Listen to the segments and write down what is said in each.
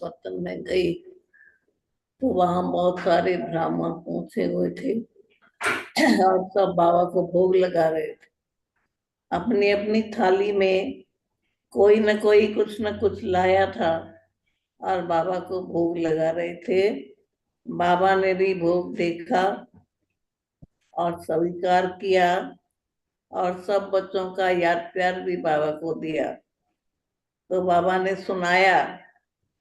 वतन में गई तो वहां बहुत सारे ब्राह्मण पहुंचे हुए थे और सब बाबा को भोग लगा रहे थे। अपनी अपनी थाली में कोई न कोई कुछ न कुछ लाया था और बाबा को भोग लगा रहे थे। बाबा ने भी भोग देखा और स्वीकार किया और सब बच्चों का याद प्यार भी बाबा को दिया। तो बाबा ने सुनाया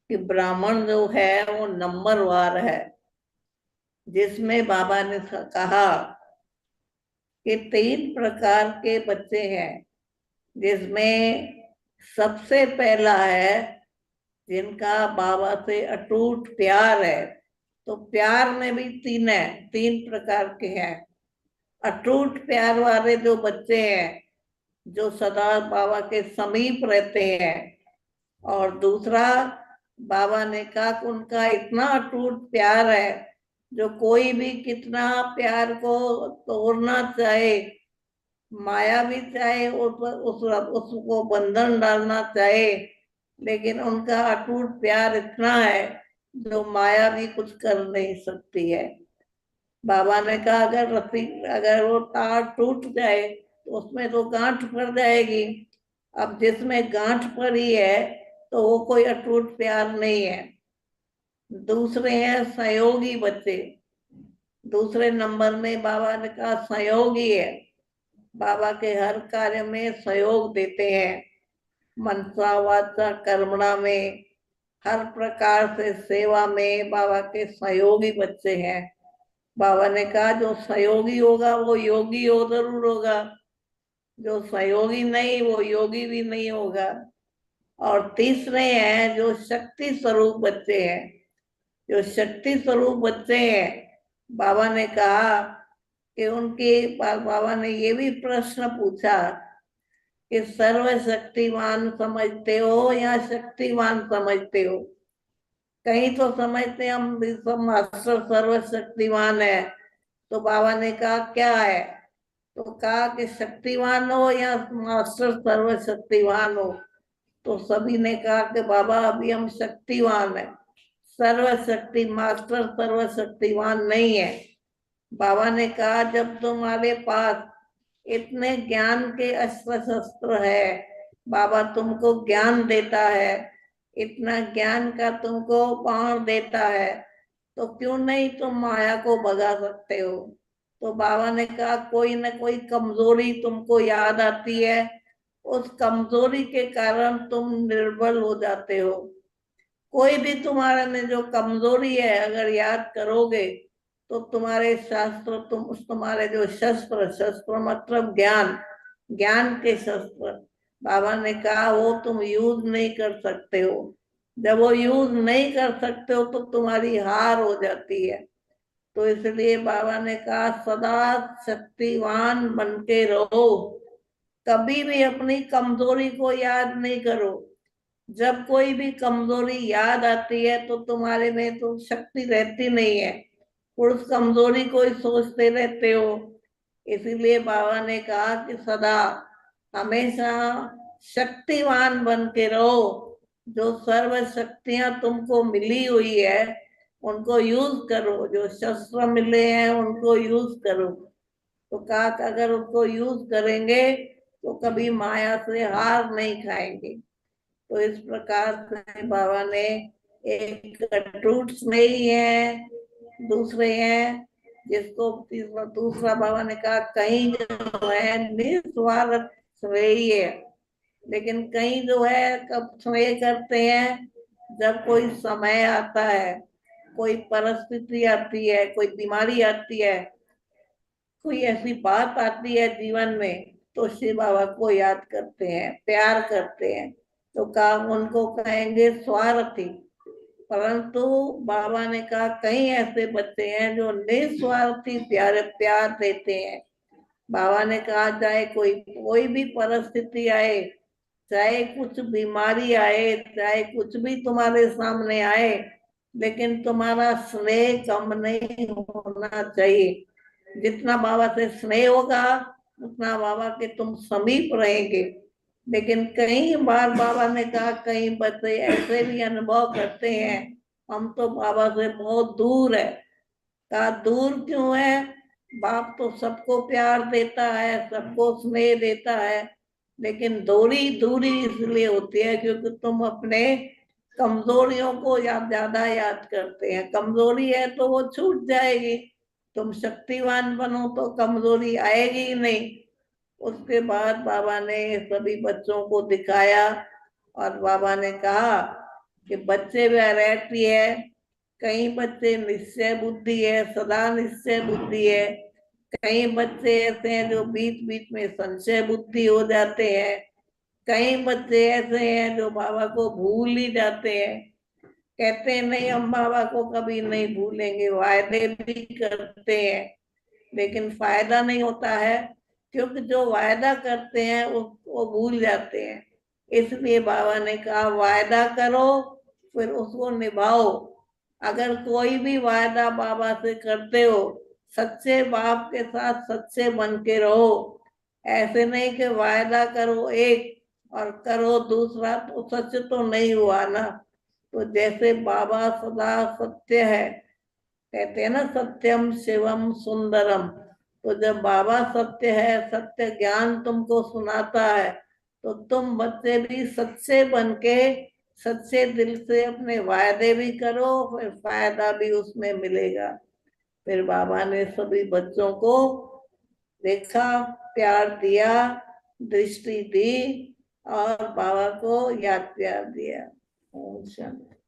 कि ब्राह्मण जो है वो नंबरवार है, जिसमें बाबा ने कहा कि 3 प्रकार के बच्चे हैं, जिसमें सबसे पहला है जिनका बाबा से अटूट प्यार है। तो प्यार में भी 3 प्रकार के हैं। अटूट प्यार वाले जो बच्चे हैं, जो सदा बाबा के समीप रहते हैं। और दूसरा, बाबा ने कहा कि उनका इतना अटूट प्यार है, जो कोई भी कितना प्यार को तोड़ना चाहे, माया भी चाहे उसको बंधन डालना चाहे, लेकिन उनका अटूट प्यार इतना है जो माया भी कुछ कर नहीं सकती है। बाबा ने कहा अगर रस्सी, अगर वो तार टूट जाए तो उसमें तो गांठ पड़ जाएगी। अब जिसमें गांठ पड़ी है तो वो कोई अटूट प्यार नहीं है। दूसरे हैं सहयोगी बच्चे। दूसरे नंबर में बाबा ने कहा सहयोगी है, बाबा के हर कार्य में सहयोग देते हैं, मनसा वाचा कर्मणा में, हर प्रकार से सेवा में बाबा के सहयोगी बच्चे हैं। बाबा ने कहा जो सहयोगी होगा वो योगी हो जरूर होगा, जो सहयोगी नहीं वो योगी भी नहीं होगा। और तीसरे हैं जो शक्ति स्वरूप बच्चे हैं। जो शक्ति स्वरूप बच्चे हैं, बाबा ने कहा कि उनके बाबा ने ये भी प्रश्न पूछा कि सर्वशक्तिमान समझते हो या शक्तिमान समझते हो। कहीं तो समझते हम विश्व मास्टर सर्वशक्तिमान है, तो बाबा ने कहा क्या है? तो कहा कि शक्तिमान हो या मास्टर सर्वशक्तिमान हो। तो सभी ने कहा कि बाबा अभी हम शक्तिवान है, सर्वशक्ति मास्टर सर्वशक्तिमान नहीं है। बाबा ने कहा जब तुम्हारे पास इतने ज्ञान के अस्त्र शस्त्र है, बाबा तुमको ज्ञान देता है, इतना ज्ञान का तुमको बाण देता है, तो क्यों नहीं तुम माया को भगा सकते हो? तो बाबा ने कहा कोई न कोई कमजोरी तुमको याद आती है, उस कमजोरी के कारण तुम निर्बल हो जाते हो। कोई भी तुम्हारे में जो कमजोरी है अगर याद करोगे तो तुम्हारे शास्त्र, तुम्हारे जो शस्त्र, शस्त्र मतलब ज्ञान, ज्ञान के शस्त्र, बाबा ने कहा वो तुम यूज नहीं कर सकते हो। जब वो यूज नहीं कर सकते हो तो तुम्हारी हार हो जाती है। तो इसलिए बाबा ने कहा सदा शक्तिवान बन के रहो, कभी भी अपनी कमजोरी को याद नहीं करो। जब कोई भी कमजोरी याद आती है तो तुम्हारे में तो शक्ति रहती नहीं है, उस कमजोरी को ही सोचते रहते हो। इसीलिए बाबा ने कहा कि सदा हमेशा शक्तिवान बन के रहो। जो सर्व शक्तियां तुमको मिली हुई है उनको यूज करो, जो शस्त्र मिले हैं उनको यूज करो। तो कहा कि अगर उनको यूज करेंगे तो कभी माया से हार नहीं खाएंगे। तो इस प्रकार से बाबा ने एक अटूट स्नेही है, दूसरे हैं जिसको दूसरा बाबा ने कहा कहीं जो है निस्वार्थ श्रेय है, लेकिन कहीं जो है कब श्रेय करते हैं जब कोई समय आता है, कोई परिस्थिति आती है, कोई बीमारी आती है, कोई ऐसी बात आती है जीवन में, तो शिव बाबा को याद करते हैं, प्यार करते हैं, तो काम उनको कहेंगे स्वार्थी। परंतु बाबा ने कहा कई ऐसे बच्चे हैं जो निस्वार्थी प्यार प्यार देते हैं। बाबा ने कहा चाहे कोई कोई भी परिस्थिति आए, चाहे कुछ बीमारी आए, चाहे कुछ भी तुम्हारे सामने आए, लेकिन तुम्हारा स्नेह कम नहीं होना चाहिए। जितना बाबा से स्नेह होगा उतना बाबा के तुम समीप रहेंगे। लेकिन कई बार बाबा ने कहा कई बच्चे ऐसे भी अनुभव करते हैं हम तो बाबा से बहुत दूर है। कहा दूर क्यों है? बाप तो सबको प्यार देता है, सबको स्नेह देता है, लेकिन दूरी दूरी इसलिए होती है क्योंकि तुम अपने कमजोरियों को ज्यादा याद करते हैं। कमजोरी है तो वो छूट जाएगी, तुम शक्तिवान बनो तो कमजोरी आएगी ही नहीं। उसके बाद बाबा ने सभी बच्चों को दिखाया और बाबा ने कहा कि बच्चे वैरायटी है। कई बच्चे निश्चय बुद्धि है, सदा निश्चय बुद्धि है। कई बच्चे ऐसे हैं जो बीच बीच में संशय बुद्धि हो जाते हैं। कई बच्चे ऐसे हैं जो बाबा को भूल ही जाते हैं, कहते हैं नहीं हम बाबा को कभी नहीं भूलेंगे, वायदे भी करते हैं, लेकिन फायदा नहीं होता है क्योंकि जो वायदा करते हैं वो भूल जाते हैं। इसलिए बाबा ने कहा वायदा करो फिर उसको निभाओ। अगर कोई भी वायदा बाबा से करते हो, सच्चे बाप के साथ सच्चे बन के रहो। ऐसे नहीं कि वायदा करो एक और करो दूसरा, तो सच तो नहीं हुआ ना। तो जैसे बाबा सदा सत्य है, कहते हैं ना सत्यम शिवम सुंदरम। तो जब बाबा सत्य है, सत्य ज्ञान तुमको सुनाता है, तो तुम बच्चे भी सच्चे बन के सच्चे दिल से अपने वायदे भी करो, फिर फायदा भी उसमें मिलेगा। फिर बाबा ने सभी बच्चों को देखा, प्यार दिया, दृष्टि दी और बाबा को याद प्यार दिया। ओम शांति।